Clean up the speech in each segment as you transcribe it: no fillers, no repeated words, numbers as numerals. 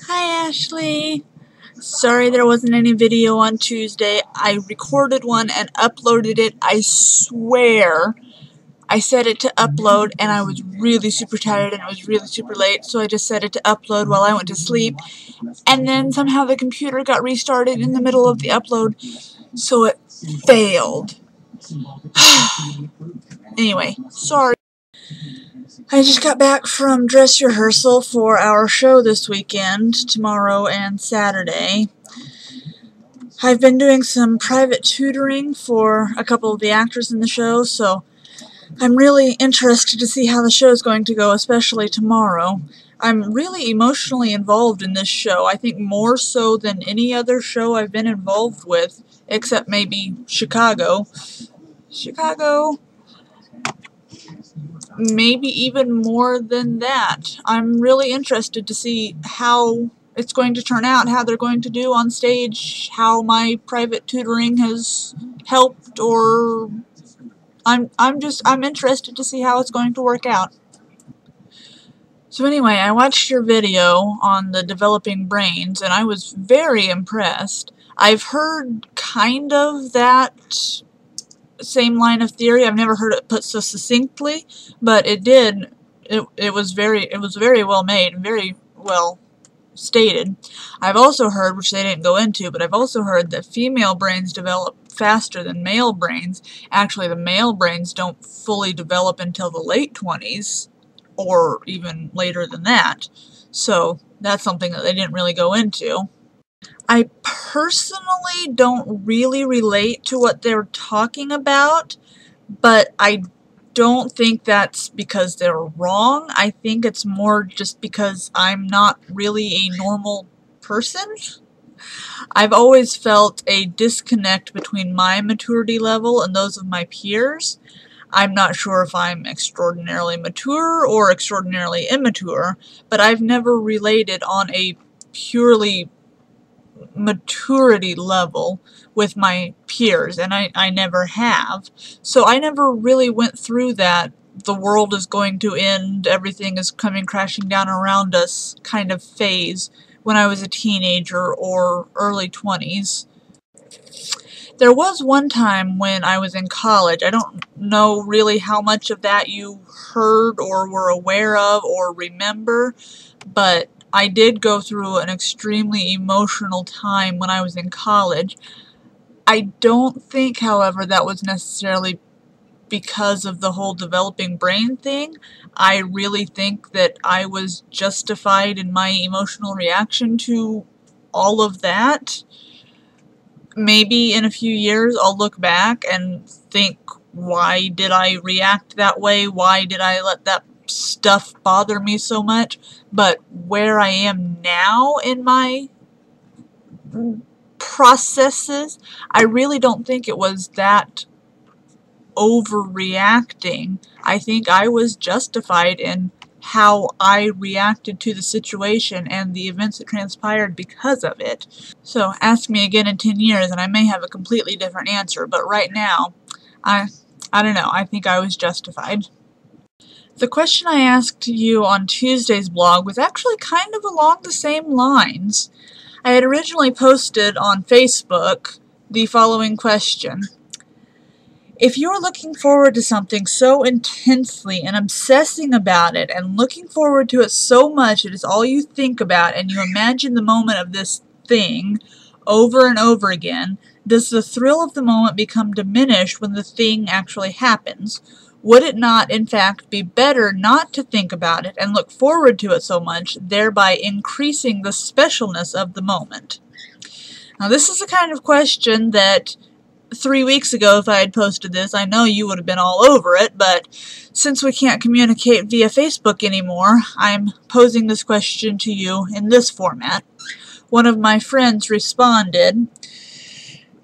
Hi Ashley. Sorry there wasn't any video on Tuesday. I recorded one and uploaded it. I swear I set it to upload and I was really super tired and it was really super late, so I just set it to upload while I went to sleep. And then somehow the computer got restarted in the middle of the upload, so it failed. Anyway, sorry. I just got back from dress rehearsal for our show this weekend, tomorrow and Saturday. I've been doing some private tutoring for a couple of the actors in the show, so I'm really interested to see how the show is going to go, especially tomorrow. I'm really emotionally involved in this show, I think more so than any other show I've been involved with, except maybe Chicago. Maybe even more than that. I'm really interested to see how it's going to turn out, how they're going to do on stage, how my private tutoring has helped, or I'm interested to see how it's going to work out. So anyway, I watched your video on the developing brains and I was very impressed. I've heard kind of that same line of theory. I've never heard it put so succinctly, but it was very well made and very well stated. I've also heard, which they didn't go into, but I've also heard that female brains develop faster than male brains. Actually, the male brains don't fully develop until the late 20s, or even later than that. So that's something that they didn't really go into. I personally don't really relate to what they're talking about, but I don't think that's because they're wrong. I think it's more just because I'm not really a normal person. I've always felt a disconnect between my maturity level and those of my peers. I'm not sure if I'm extraordinarily mature or extraordinarily immature, but I've never related on a purely maturity level with my peers, and I never have. So I never really went through that the world is going to end, everything is coming crashing down around us kind of phase when I was a teenager or early 20s. There was one time when I was in college. I don't know really how much of that you heard or were aware of or remember, but I did go through an extremely emotional time when I was in college. I don't think, however, that was necessarily because of the whole developing brain thing. I really think that I was justified in my emotional reaction to all of that. Maybe in a few years I'll look back and think, why did I react that way? Why did I let that stuff bother me so much? But where I am now in my processes, I really don't think it was that overreacting. I think I was justified in how I reacted to the situation and the events that transpired because of it. So ask me again in 10 years and I may have a completely different answer, but right now, I don't know, I think I was justified. The question I asked you on Tuesday's blog was actually kind of along the same lines. I had originally posted on Facebook the following question. If you're looking forward to something so intensely and obsessing about it and looking forward to it so much it is all you think about and you imagine the moment of this thing over and over again, does the thrill of the moment become diminished when the thing actually happens? Would it not, in fact, be better not to think about it and look forward to it so much, thereby increasing the specialness of the moment? Now, this is the kind of question that 3 weeks ago, if I had posted this, I know you would have been all over it, but since we can't communicate via Facebook anymore, I'm posing this question to you in this format. One of my friends responded,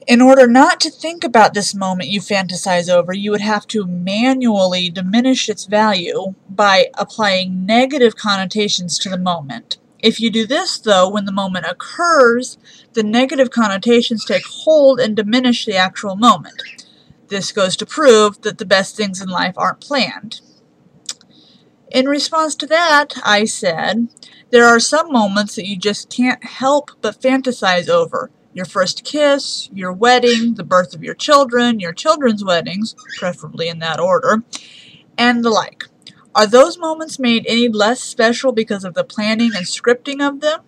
in order not to think about this moment you fantasize over, you would have to manually diminish its value by applying negative connotations to the moment. If you do this, though, when the moment occurs, the negative connotations take hold and diminish the actual moment. This goes to prove that the best things in life aren't planned. In response to that, I said, there are some moments that you just can't help but fantasize over. Your first kiss, your wedding, the birth of your children's weddings, preferably in that order, and the like. Are those moments made any less special because of the planning and scripting of them?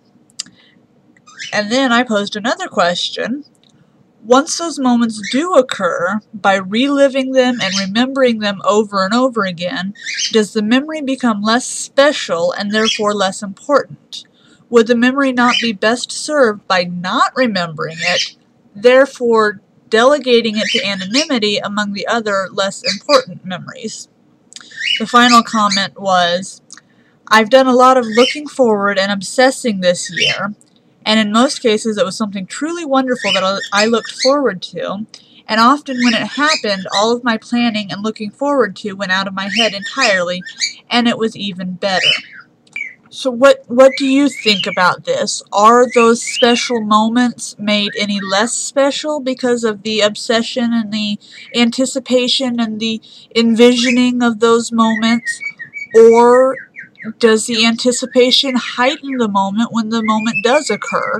And then I posed another question. Once those moments do occur, by reliving them and remembering them over and over again, does the memory become less special and therefore less important? Would the memory not be best served by not remembering it, therefore delegating it to anonymity among the other less important memories? The final comment was, I've done a lot of looking forward and obsessing this year, and in most cases it was something truly wonderful that I looked forward to, and often when it happened, all of my planning and looking forward to went out of my head entirely, and it was even better. So what do you think about this? Are those special moments made any less special because of the obsession and the anticipation and the envisioning of those moments? Or does the anticipation heighten the moment when the moment does occur?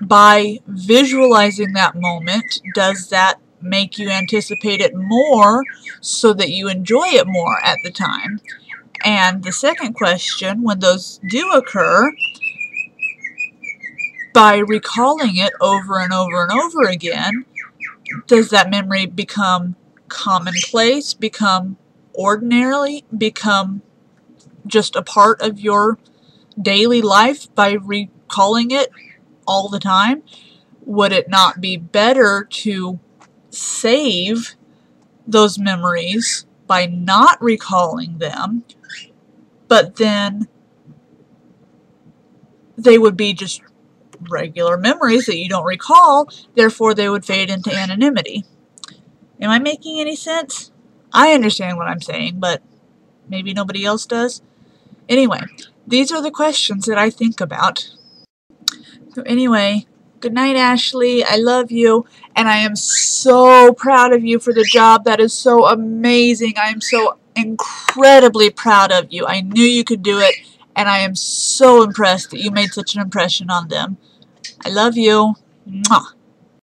By visualizing that moment, does that make you anticipate it more so that you enjoy it more at the time? And the second question, when those do occur, by recalling it over and over and over again, does that memory become commonplace, become ordinary, become just a part of your daily life by recalling it all the time? Would it not be better to save those memories by not recalling them, but then they would be just regular memories that you don't recall, therefore they would fade into anonymity? Am I making any sense? I understand what I'm saying, but maybe nobody else does. Anyway, these are the questions that I think about. So anyway, good night, Ashley. I love you, and I am so proud of you for the job. That is so amazing. I am so incredibly proud of you. I knew you could do it, and I am so impressed that you made such an impression on them. I love you. Mwah.